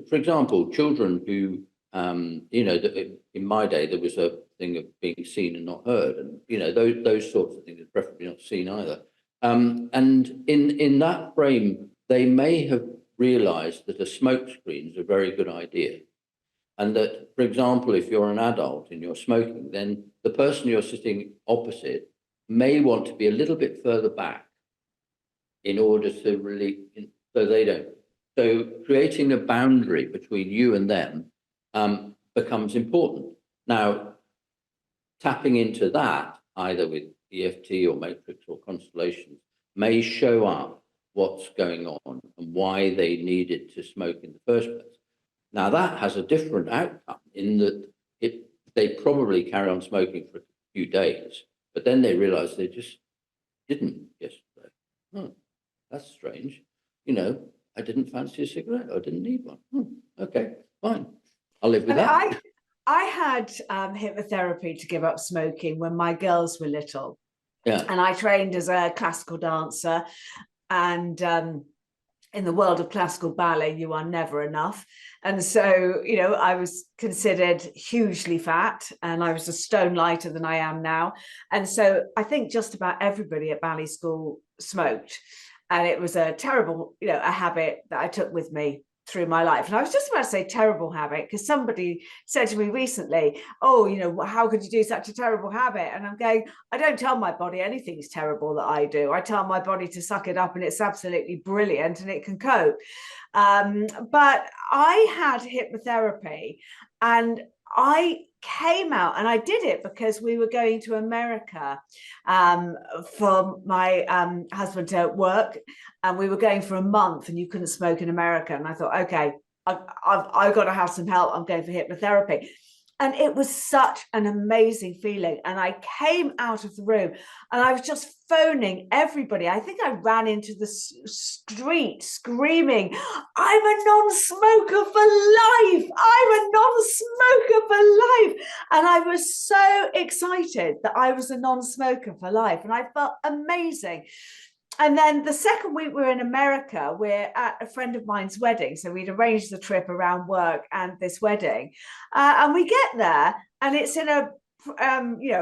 for example, children who in my day, there was a thing of being seen and not heard, and those sorts of things are preferably not seen either. And in that frame, they may have realised that a smoke screen is a very good idea, and that, for example, if you're an adult and you're smoking, then the person you're sitting opposite may want to be a little bit further back in order to really, so they don't. So creating a boundary between you and them becomes important. Now, tapping into that, either with EFT or matrix or constellations, may show up what's going on and why they needed to smoke in the first place. Now that has a different outcome in that they probably carry on smoking for a few days, but then they realize they just didn't yesterday. That's strange. I didn't fancy a cigarette. I didn't need one. Okay, fine. I'll live with that. I had hypnotherapy to give up smoking when my girls were little. Yeah. And I trained as a classical dancer. And in the world of classical ballet, you are never enough. And so, I was considered hugely fat, and I was a stone lighter than I am now. And so I think just about everybody at ballet school smoked. And it was a terrible, a habit that I took with me through my life. And I was just about to say terrible habit, because somebody said to me recently, oh, how could you do such a terrible habit? And I'm going, I don't tell my body anything's terrible that I do. I tell my body to suck it up, and it's absolutely brilliant and it can cope. But I had hypnotherapy, and I came out, and I did it because we were going to America for my husband to work, and we were going for a month, and you couldn't smoke in America. And I thought, okay, I've got to have some help. I'm going for hypnotherapy. And it was such an amazing feeling. And I came out of the room and I was just phoning everybody. I think I ran into the street screaming, I'm a non-smoker for life. I'm a non-smoker for life. And I was so excited that I was a non-smoker for life. And I felt amazing. And then the second week we're in America, we're at a friend of mine's wedding. So we'd arranged the trip around work and this wedding. And we get there, and it's in a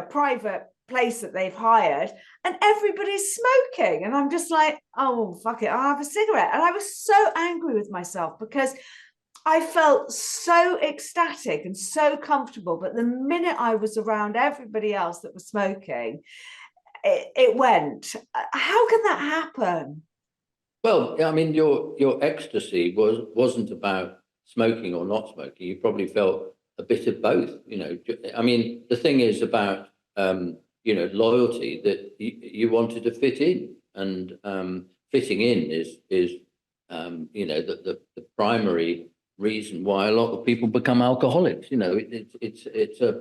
private place that they've hired, and everybody's smoking. And I'm just like, oh, fuck it, I'll have a cigarette. And I was so angry with myself because I felt so ecstatic and so comfortable. But the minute I was around everybody else that was smoking, it went. How can that happen? Well, I mean, your ecstasy wasn't about smoking or not smoking. You probably felt a bit of both. I mean, the thing is about loyalty, that you wanted to fit in, and fitting in is the primary reason why a lot of people become alcoholics. It's a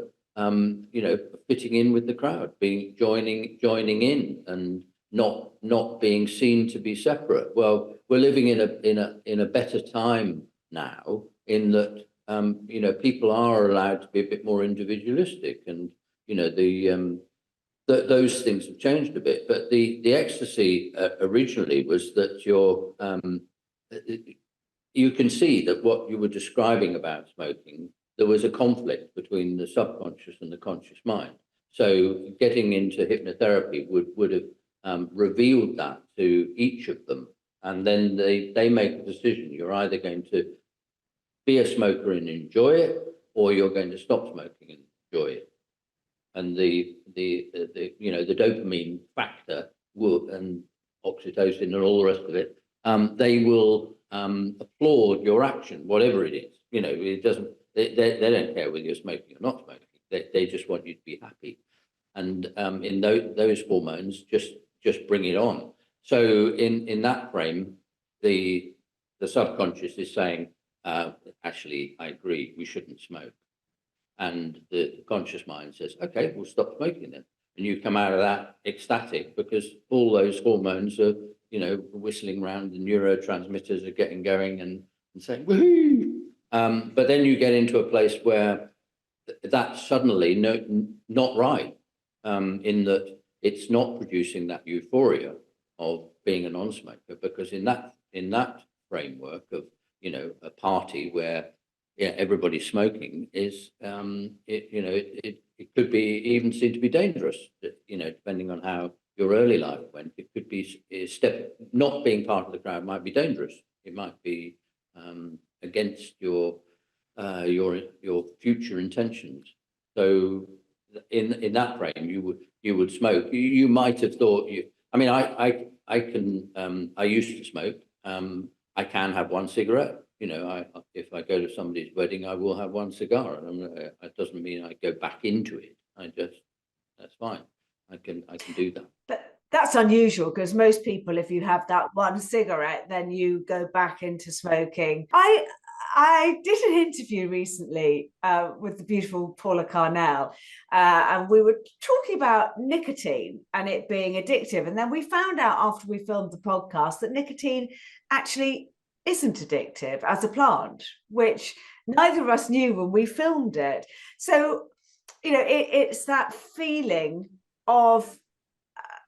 fitting in with the crowd, joining in, and not being seen to be separate. Well, we're living in a better time now, in that people are allowed to be a bit more individualistic, and those things have changed a bit. But the ecstasy originally was that you can see that what you were describing about smoking, there was a conflict between the subconscious and the conscious mind. So getting into hypnotherapy would have revealed that to each of them. And then they make a decision. You're either going to be a smoker and enjoy it, or you're going to stop smoking and enjoy it. And the dopamine factor and oxytocin and all the rest of it, they will applaud your action, whatever it is. It doesn't. They don't care whether you're smoking or not smoking. They just want you to be happy, and in those hormones just bring it on. So in that frame, the subconscious is saying, actually, I agree, we shouldn't smoke, and the conscious mind says, okay, we'll stop smoking then. And you come out of that ecstatic because all those hormones are whistling around, the neurotransmitters are getting going and saying woohoo. But then you get into a place where that's suddenly not right, in that it's not producing that euphoria of being a non-smoker, because in that framework of a party where everybody's smoking is it could be even seen to be dangerous, depending on how your early life went. It could be not being part of the crowd might be dangerous. It might be against your future intentions. So in that frame, you would smoke. You might have thought I used to smoke. I can have one cigarette. If I go to somebody's wedding, I will have one cigar, and it doesn't mean I go back into it. That's fine. I can do that. But that's unusual, because most people, if you have that one cigarette, then you go back into smoking. I did an interview recently with the beautiful Paula Carnell, and we were talking about nicotine and it being addictive. And then we found out after we filmed the podcast that nicotine actually isn't addictive as a plant, which neither of us knew when we filmed it. So, it's that feeling of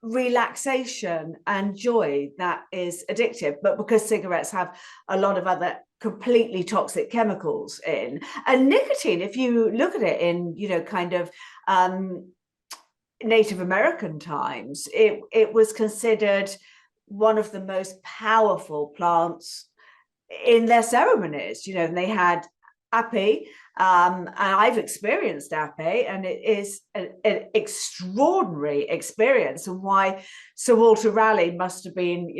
relaxation and joy that is addictive, but because cigarettes have a lot of other completely toxic chemicals in, and nicotine, if you look at it in kind of Native American times, it was considered one of the most powerful plants in their ceremonies, and they had api, and I've experienced api, and it is an extraordinary experience, and why Sir Walter Raleigh must have been,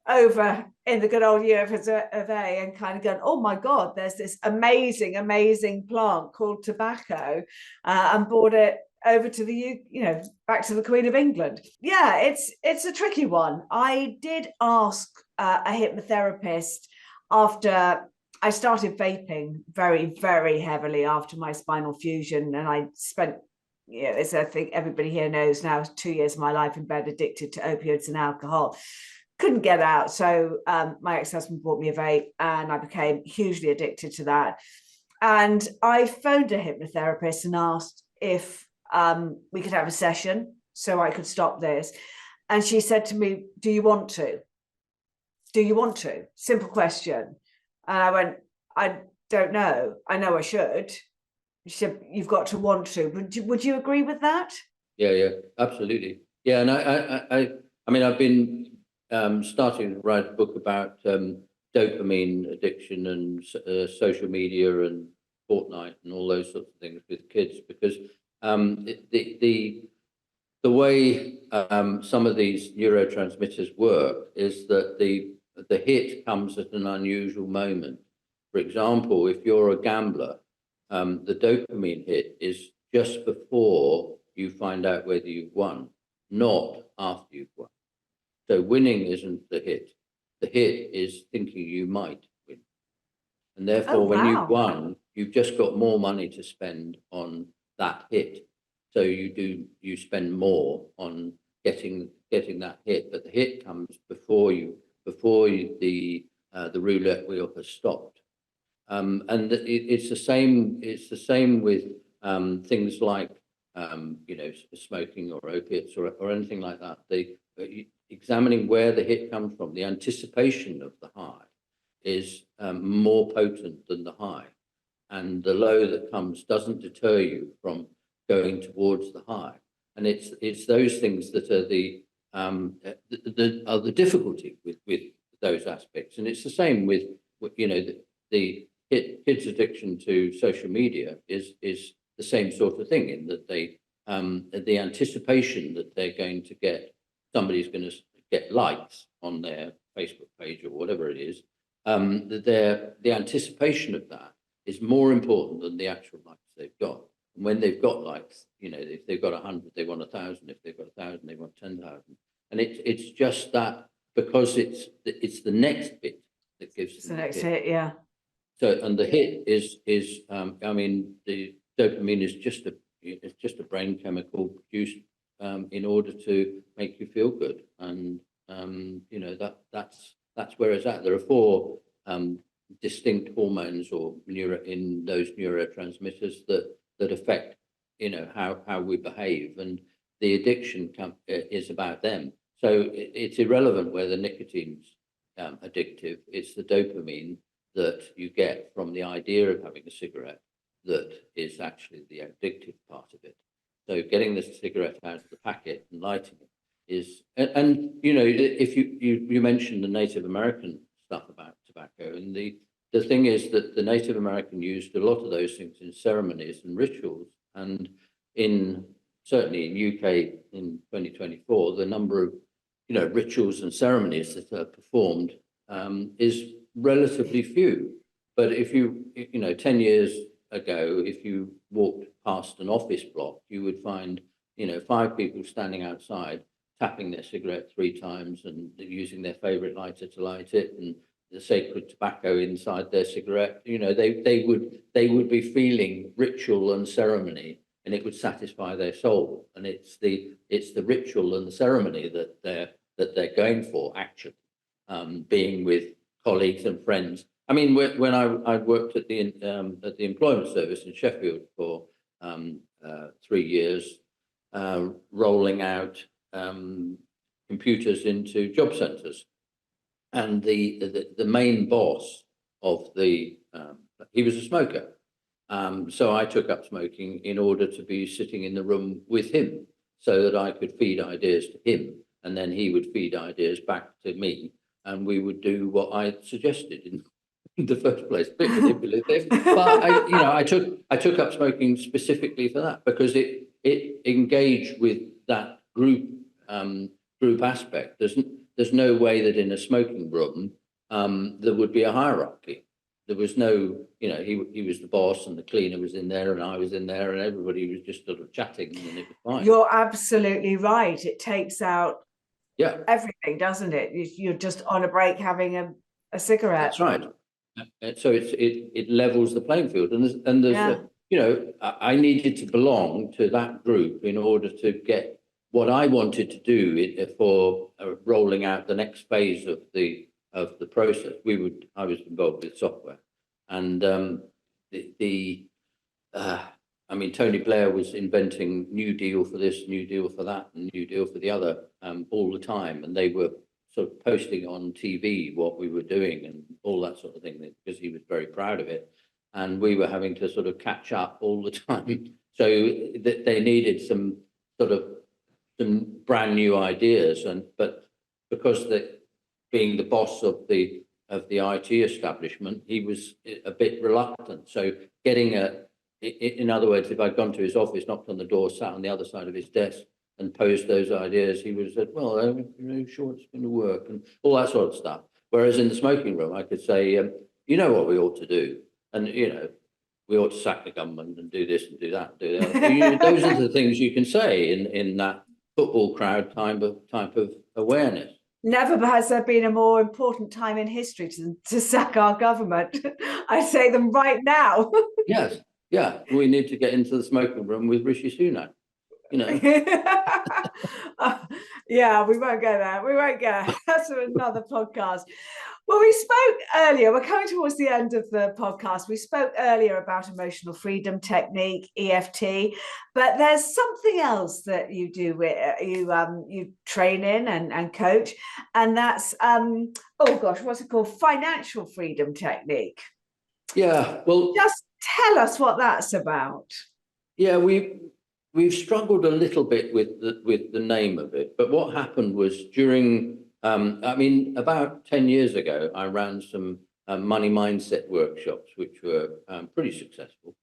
over in the good old year of A and kind of going, oh my God, there's this amazing plant called tobacco, and brought it over to the back to the Queen of England. Yeah, it's a tricky one. I did ask a hypnotherapist after I started vaping very, very heavily after my spinal fusion, and I spent, as I think everybody here knows now, 2 years of my life in bed addicted to opioids and alcohol. Couldn't get out, so my ex-husband bought me a vape, and I became hugely addicted to that. And I phoned a hypnotherapist and asked if we could have a session so I could stop this. And she said to me, do you want to? Do you want to? Simple question. And I went, I don't know. I know I should. She said, you've got to want to. Would you agree with that? Yeah, absolutely. Yeah, and I mean, I've been starting to write a book about dopamine addiction and social media and Fortnite and all those sorts of things with kids, because the way some of these neurotransmitters work is that the hit comes at an unusual moment. For example, if you're a gambler, the dopamine hit is just before you find out whether you've won, not after you've won. So winning isn't the hit. The hit is thinking you might win. And therefore, when you've won, you've just got more money to spend on that hit. So you spend more on getting that hit, but the hit comes before the roulette wheel has stopped. And it's the same with things like smoking or opiates or anything like that. Examining where the hit comes from, the anticipation of the high is more potent than the high, and the low that comes doesn't deter you from going towards the high. And it's those things that are the difficulty with those aspects. And it's the same with the kids' addiction to social media is the same sort of thing, in that the anticipation that they're going to get, somebody's going to get likes on their Facebook page or whatever it is, the anticipation of that is more important than the actual likes they've got. And when they've got likes, if they've got 100, they want 1,000. If they've got 1,000, they want 10,000. And it's just that, because it's the next bit that gives them the next hit. Yeah. So, and the hit is I mean, the dopamine is just a brain chemical produced in order to make you feel good, and that's where it's at. There are 4 distinct hormones or in those neurotransmitters that affect how we behave, and the addiction is about them. So it's irrelevant whether nicotine's addictive. It's the dopamine that you get from the idea of having a cigarette that is actually the addictive part of it. So getting the cigarette out of the packet and lighting it is, and if you mentioned the Native American stuff about tobacco, and the thing is that the Native American used a lot of those things in ceremonies and rituals, and certainly in UK in 2024, the number of rituals and ceremonies that are performed is relatively few. But if 10 years ago, if you walked past an office block, you would find 5 people standing outside tapping their cigarette 3 times and using their favorite lighter to light it, and the sacred tobacco inside their cigarette. You know, they would be feeling ritual and ceremony, and it would satisfy their soul. And it's the ritual and the ceremony that they're going for, actually, being with colleagues and friends. I mean, when I worked at the employment service in Sheffield for 3 years, rolling out computers into job centres, and the main boss of he was a smoker, so I took up smoking in order to be sitting in the room with him, so that I could feed ideas to him, and then he would feed ideas back to me, and we would do what I suggested in the first place. A bit manipulative, but I took up smoking specifically for that, because it engaged with that group aspect. There's no way that in a smoking room there would be a hierarchy. There was no, he was the boss, and the cleaner was in there, and I was in there, and everybody was just sort of chatting, and it was fine. You're absolutely right. It takes out everything, doesn't it? You're just on a break having a cigarette. That's right. So it levels the playing field, and there's I needed to belong to that group in order to get what I wanted to do for rolling out the next phase of the process. I was involved with software, and I mean, Tony Blair was inventing New Deal for this, New Deal for that, and New Deal for the other all the time, and they were sort of posting on TV what we were doing and all that sort of thing, because he was very proud of it, and we were having to sort of catch up all the time. So that they needed some brand new ideas, but because being the boss of the IT establishment, he was a bit reluctant. So in other words, if I'd gone to his office, knocked on the door, sat on the other side of his desk, and posed those ideas, he would have said, "Well, I'm not sure it's going to work," and all that sort of stuff. Whereas in the smoking room, I could say, "You know what we ought to do, and we ought to sack the government and do this and do that, and do that." Those are the things you can say in that football crowd type of awareness. Never has there been a more important time in history to sack our government. I say them right now. Yes, yeah, we need to get into the smoking room with Rishi Sunak. Yeah, we won't go there. We won't go. That's another podcast. Well, we spoke earlier, we're coming towards the end of the podcast. We spoke earlier about emotional freedom technique, EFT, but there's something else that you do with you train in and coach, and that's what's it called? Financial freedom technique. Yeah, well, just tell us what that's about. Yeah, we've struggled a little bit with the name of it, but what happened was during about 10 years ago, I ran some money mindset workshops, which were pretty successful.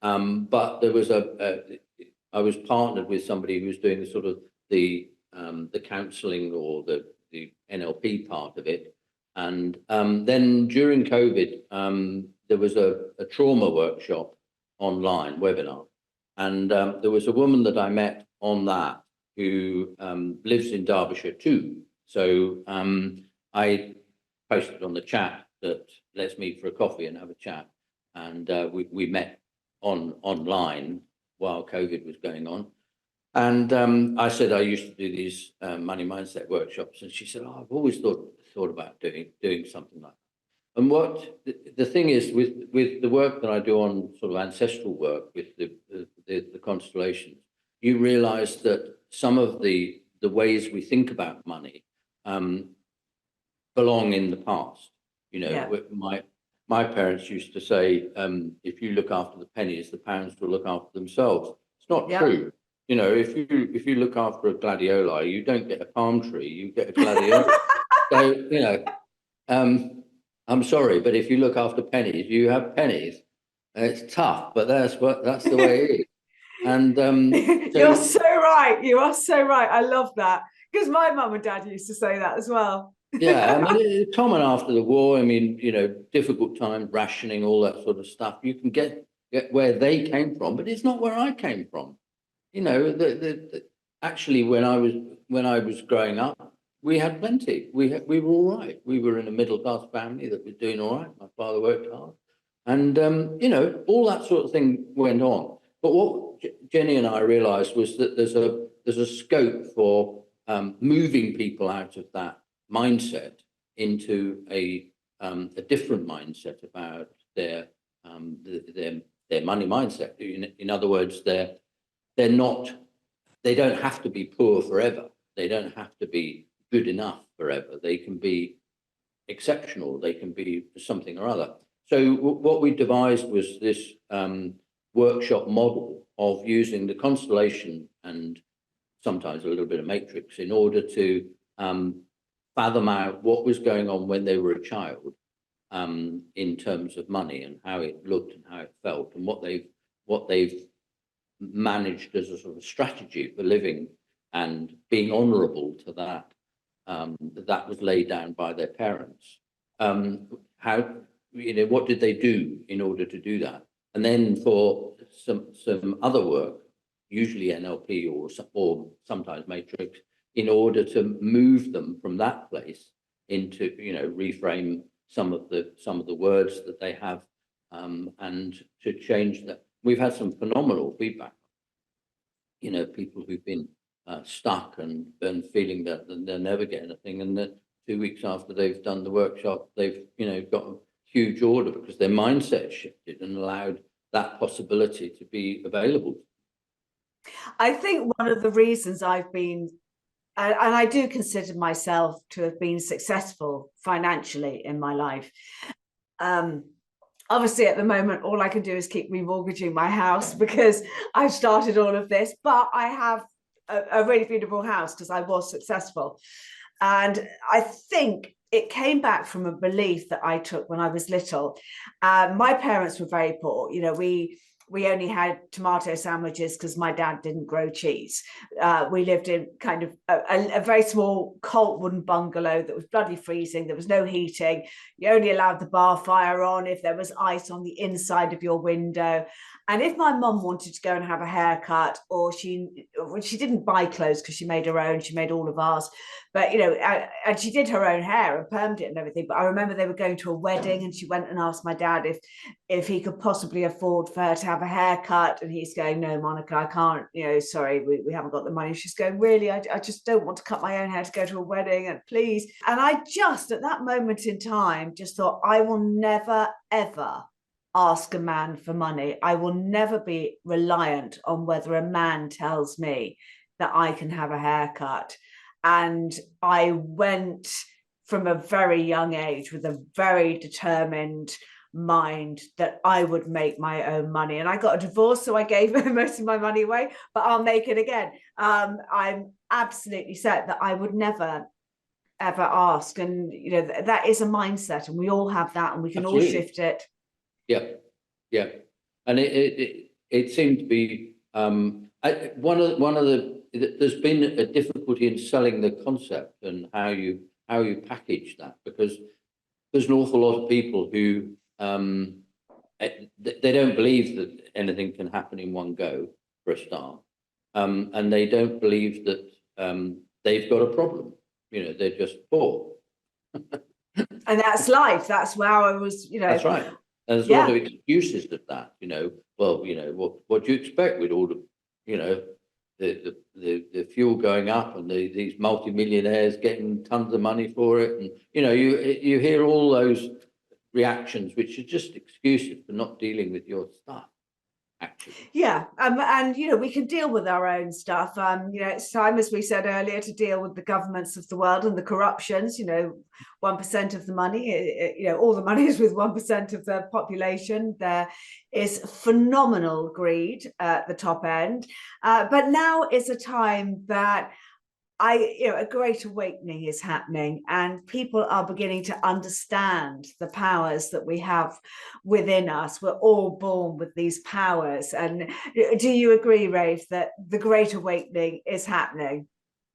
But there was I was partnered with somebody who was doing the counselling or the NLP part of it. And then during COVID, there was a trauma workshop online webinar. And there was a woman that I met on that who lives in Derbyshire too. So I posted on the chat that let's meet for a coffee and have a chat. And we met online while COVID was going on. And I said I used to do these money mindset workshops, and she said, "Oh, I've always thought about doing something like that." And what the thing is with the work that I do on sort of ancestral work with the constellations, you realise that some of the ways we think about money belong in the past. My parents used to say, if you look after the pennies, the pounds will look after themselves. It's not true. If you look after a gladioli, you don't get a palm tree, you get a gladiola. So, I'm sorry, but if you look after pennies, you have pennies. It's tough, but that's the way it is. And you're so right. You are so right. I love that, because my mum and dad used to say that as well. Yeah, I mean, it's common after the war. I mean, difficult times, rationing, all that sort of stuff. You can get where they came from, but it's not where I came from. Actually, when I was growing up, we had plenty. We were all right. We were in a middle class family that was doing all right. My father worked hard, and you know, all that sort of thing went on. But what Jenny and I realised was that there's a scope for moving people out of that mindset into a different mindset about their money mindset. In other words, they don't have to be poor forever. They don't have to be good enough forever. They can be exceptional. They can be something or other. So what we devised was this workshop model of using the constellation and sometimes a little bit of matrix in order to fathom out what was going on when they were a child in terms of money and how it looked and how it felt and what they've managed as a sort of strategy for living and being honourable to that that was laid down by their parents. How, you know, what did they do in order to do that? And then for some other work, usually NLP or sometimes matrix, in order to move them from that place into, you know, reframe some of the words that they have and to change that. We've had some phenomenal feedback. You know, people who've been stuck and feeling that they'll never get anything, and that 2 weeks after they've done the workshop, they've, you know, got a huge order because their mindset shifted and allowed that possibility to be available. I think one of the reasons I've been, and I do consider myself to have been successful financially in my life. Obviously, at the moment, all I can do is keep remortgaging my house because I've started all of this, but I have a really beautiful house because I was successful. And I think it came back from a belief that I took when I was little. My parents were very poor. You know, we only had tomato sandwiches because my dad didn't grow cheese. We lived in kind of a very small cult wooden bungalow that was bloody freezing. There was no heating. You only allowed the bar fire on if there was ice on the inside of your window. And if my mum wanted to go and have a haircut, or she didn't buy clothes because she made her own, she made all of ours, but, you know, and she did her own hair and permed it and everything. But I remember they were going to a wedding and she went and asked my dad if he could possibly afford for her to have a haircut. And he's going, no, Monica, I can't, you know, sorry, we haven't got the money. She's going, really, I just don't want to cut my own hair to go to a wedding, and please. And I just, at that moment in time, just thought, I will never, ever ask a man for money. I will never be reliant on whether a man tells me that I can have a haircut. And I went from a very young age with a very determined mind that I would make my own money. And I got a divorce, so I gave most of my money away, but I'll make it again. I'm absolutely set that I would never ever ask. And, you know, that is a mindset, and we all have that, and we can Absolutely. all shift it. Yeah. And it seemed to be one of the there's been a difficulty in selling the concept and how you package that, because there's an awful lot of people who they don't believe that anything can happen in one go, for a start, and they don't believe that they've got a problem. You know, they're just poor. And that's life. That's how I was, you know. That's right. And there's a lot of excuses of that, you know. Well, you know, what do you expect with all the, you know, the fuel going up and these multi-millionaires getting tons of money for it, and you know, you hear all those reactions, which are just excuses for not dealing with your stuff. Actually. Yeah, and you know, we can deal with our own stuff. You know, it's time, as we said earlier, to deal with the governments of the world and the corruptions. You know, 1% of the money, you know, all the money is with 1% of the population. There is phenomenal greed at the top end, but now is a time that you know, a great awakening is happening, and people are beginning to understand the powers that we have within us. We're all born with these powers. And do you agree, Rafe, that the great awakening is happening?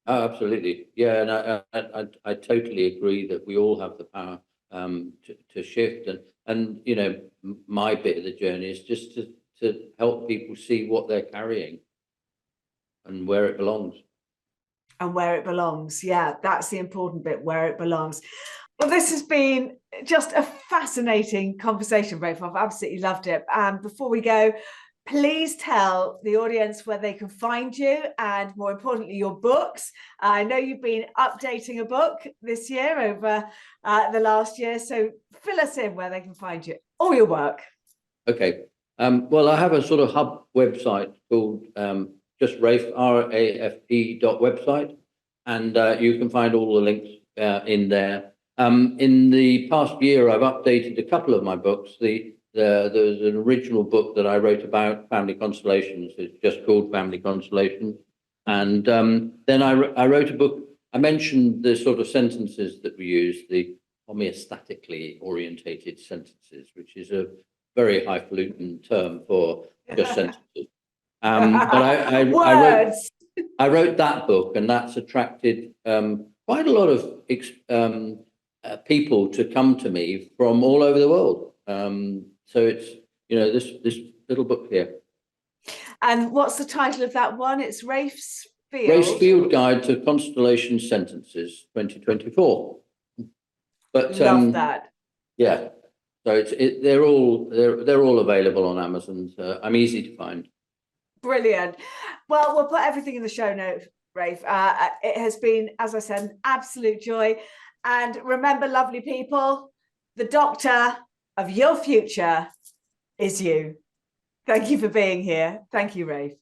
Oh, absolutely. Yeah, and I totally agree that we all have the power to shift, and you know, my bit of the journey is just to help people see what they're carrying and where it belongs. And where it belongs. Yeah, that's the important bit, where it belongs. Well, this has been just a fascinating conversation, Rafe. I've absolutely loved it. And before we go, please tell the audience where they can find you and, more importantly, your books. I know you've been updating a book this year over the last year, so fill us in where they can find you, all your work. Okay. Well, I have a sort of hub website called just Rafe, RAFE website, and you can find all the links in there. In the past year, I've updated a couple of my books. There's an original book that I wrote about family constellations. It's just called Family Constellations. And then I wrote a book. I mentioned the sort of sentences that we use, the homeostatically orientated sentences, which is a very highfalutin term for just sentences. But I wrote that book, and that's attracted quite a lot of people to come to me from all over the world. So it's, this little book here. And what's the title of that one? It's Rafe's Field Guide to Constellation Sentences 2024. But love that. Yeah. So they're all available on Amazon. So I'm easy to find. Brilliant. Well, we'll put everything in the show notes, Rafe. It has been, as I said, an absolute joy. And remember, lovely people, the doctor of your future is you. Thank you for being here. Thank you, Rafe.